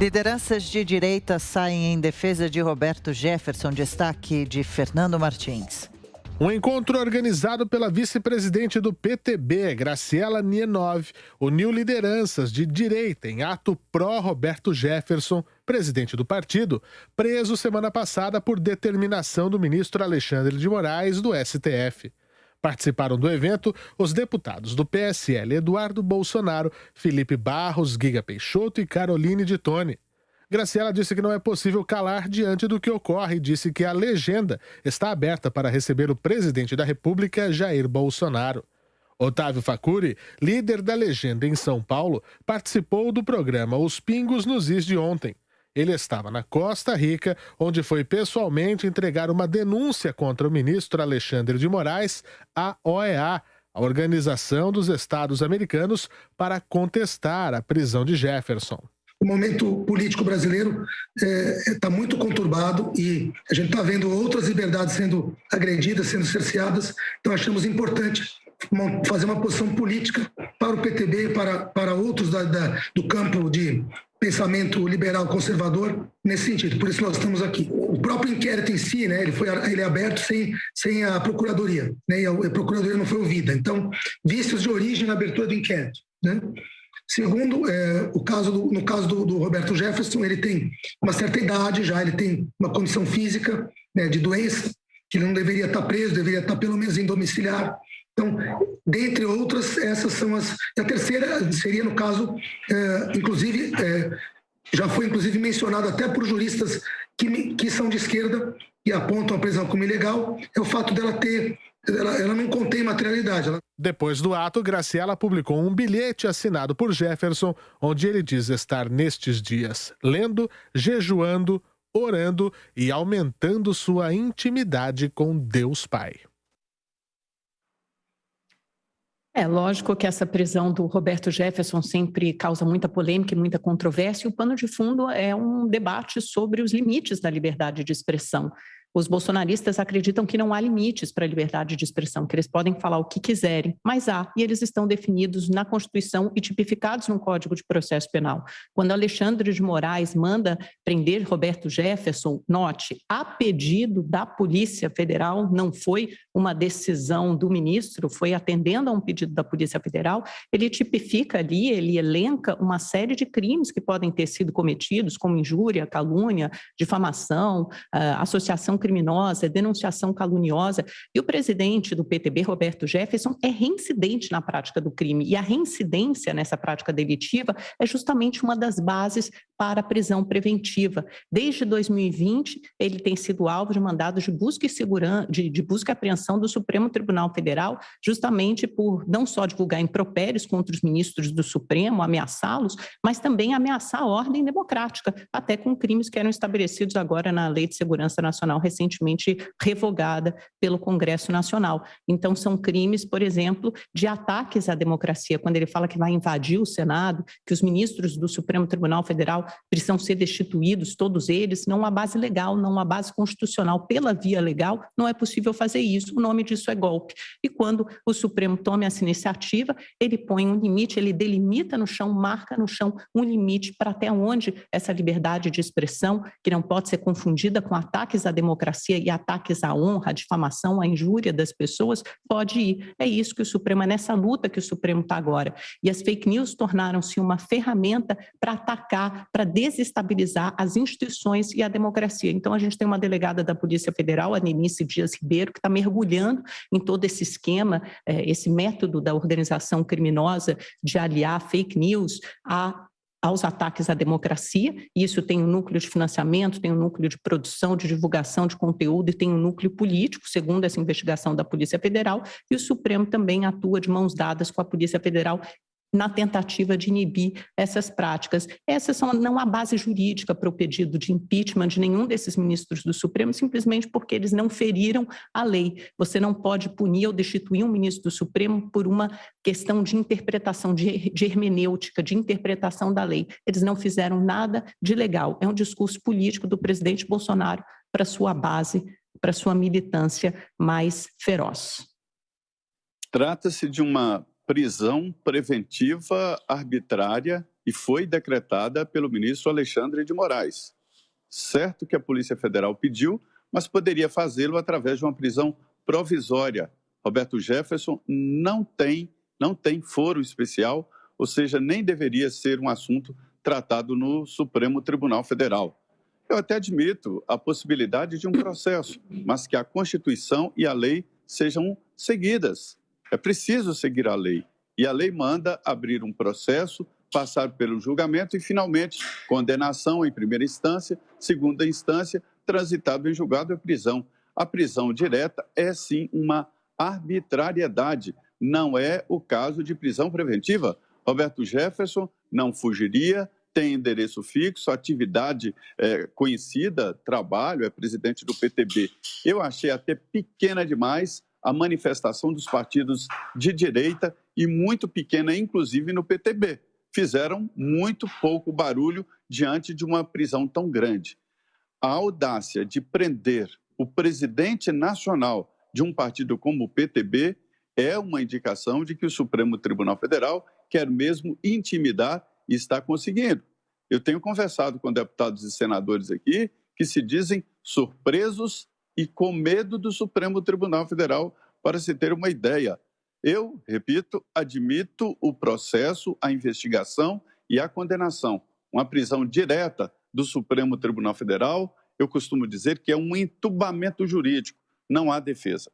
Lideranças de direita saem em defesa de Roberto Jefferson, destaque de Fernando Martins. Um encontro organizado pela vice-presidente do PTB, Graciela Nienov, uniu lideranças de direita em ato pró-Roberto Jefferson, presidente do partido, preso semana passada por determinação do ministro Alexandre de Moraes, do STF. Participaram do evento os deputados do PSL Eduardo Bolsonaro, Felipe Barros, Guiga Peixoto e Caroline de Tone. Graciela disse que não é possível calar diante do que ocorre e disse que a legenda está aberta para receber o presidente da República, Jair Bolsonaro. Otávio Facuri, líder da legenda em São Paulo, participou do programa Os Pingos nos Is de ontem. Ele estava na Costa Rica, onde foi pessoalmente entregar uma denúncia contra o ministro Alexandre de Moraes à OEA, a Organização dos Estados Americanos, para contestar a prisão de Jefferson. O momento político brasileiro está muito conturbado e a gente está vendo outras liberdades sendo agredidas, sendo cerceadas. Então, achamos importante fazer uma posição política para o PTB e para outros do campo de pensamento liberal conservador nesse sentido. Por isso nós estamos aqui. O próprio inquérito em si, né, ele é aberto sem a Procuradoria, né, e a Procuradoria não foi ouvida. Então, vícios de origem na abertura do inquérito, né? Segundo, no caso do Roberto Jefferson, ele tem uma certa idade já, ele tem uma condição física, né, de doença, que ele não deveria estar preso, deveria estar pelo menos em domiciliar. Então, dentre outras, essas são as... A terceira seria, no caso, inclusive, já foi inclusive mencionado até por juristas que são de esquerda e apontam a prisão como ilegal, é o fato dela ela não contém materialidade. Depois do ato, Graciela publicou um bilhete assinado por Jefferson, onde ele diz estar nestes dias lendo, jejuando, orando e aumentando sua intimidade com Deus Pai. É lógico que essa prisão do Roberto Jefferson sempre causa muita polêmica e muita controvérsia, e o pano de fundo é um debate sobre os limites da liberdade de expressão. Os bolsonaristas acreditam que não há limites para a liberdade de expressão, que eles podem falar o que quiserem, mas há, e eles estão definidos na Constituição e tipificados no Código de Processo Penal. Quando Alexandre de Moraes manda prender Roberto Jefferson, note, a pedido da Polícia Federal, não foi uma decisão do ministro, foi atendendo a um pedido da Polícia Federal, ele tipifica ali, ele elenca uma série de crimes que podem ter sido cometidos, como injúria, calúnia, difamação, associação criminosa, denunciação caluniosa, e o presidente do PTB, Roberto Jefferson, é reincidente na prática do crime, e a reincidência nessa prática delitiva é justamente uma das bases para a prisão preventiva. Desde 2020, ele tem sido alvo de mandados de busca e de busca e apreensão do Supremo Tribunal Federal, justamente por não só divulgar impropérios contra os ministros do Supremo, ameaçá-los, mas também ameaçar a ordem democrática, até com crimes que eram estabelecidos agora na Lei de Segurança Nacional, recentemente revogada pelo Congresso Nacional. Então, são crimes, por exemplo, de ataques à democracia, quando ele fala que vai invadir o Senado, que os ministros do Supremo Tribunal Federal precisam ser destituídos, todos eles, não há base legal, não há base constitucional. Pela via legal, não é possível fazer isso, o nome disso é golpe. E quando o Supremo toma essa iniciativa, ele põe um limite, ele delimita no chão, marca no chão um limite para até onde essa liberdade de expressão, que não pode ser confundida com ataques à democracia e ataques à honra, à difamação, à injúria das pessoas, pode ir. É isso que o Supremo, é nessa luta que o Supremo está agora. E as fake news tornaram-se uma ferramenta para atacar, para desestabilizar as instituições e a democracia. Então, a gente tem uma delegada da Polícia Federal, a Nenice Dias Ribeiro, que está mergulhando em todo esse esquema, esse método da organização criminosa de aliar fake news aos ataques à democracia, e isso tem um núcleo de financiamento, tem um núcleo de produção, de divulgação de conteúdo e tem um núcleo político, segundo essa investigação da Polícia Federal, e o Supremo também atua de mãos dadas com a Polícia Federal na tentativa de inibir essas práticas. Não há base jurídica para o pedido de impeachment de nenhum desses ministros do Supremo, simplesmente porque eles não feriram a lei. Você não pode punir ou destituir um ministro do Supremo por uma questão de interpretação, de hermenêutica, de interpretação da lei. Eles não fizeram nada de legal. É um discurso político do presidente Bolsonaro para sua base, para sua militância mais feroz. Trata-se de uma prisão preventiva arbitrária e foi decretada pelo ministro Alexandre de Moraes. Certo que a Polícia Federal pediu, mas poderia fazê-lo através de uma prisão provisória. Roberto Jefferson não tem foro especial, ou seja, nem deveria ser um assunto tratado no Supremo Tribunal Federal. Eu até admito a possibilidade de um processo, mas que a Constituição e a lei sejam seguidas. É preciso seguir a lei. E a lei manda abrir um processo, passar pelo julgamento e, finalmente, condenação em primeira instância, segunda instância, transitado em julgado e prisão. A prisão direta é, sim, uma arbitrariedade. Não é o caso de prisão preventiva. Roberto Jefferson não fugiria, tem endereço fixo, atividade conhecida, trabalho, é presidente do PTB. Eu achei até pequena demais a manifestação dos partidos de direita e muito pequena, inclusive, no PTB. Fizeram muito pouco barulho diante de uma prisão tão grande. A audácia de prender o presidente nacional de um partido como o PTB é uma indicação de que o Supremo Tribunal Federal quer mesmo intimidar e está conseguindo. Eu tenho conversado com deputados e senadores aqui que se dizem surpresos e com medo do Supremo Tribunal Federal, para se ter uma ideia. Eu, repito, admito o processo, a investigação e a condenação. Uma prisão direta do Supremo Tribunal Federal, eu costumo dizer que é um entubamento jurídico, não há defesa.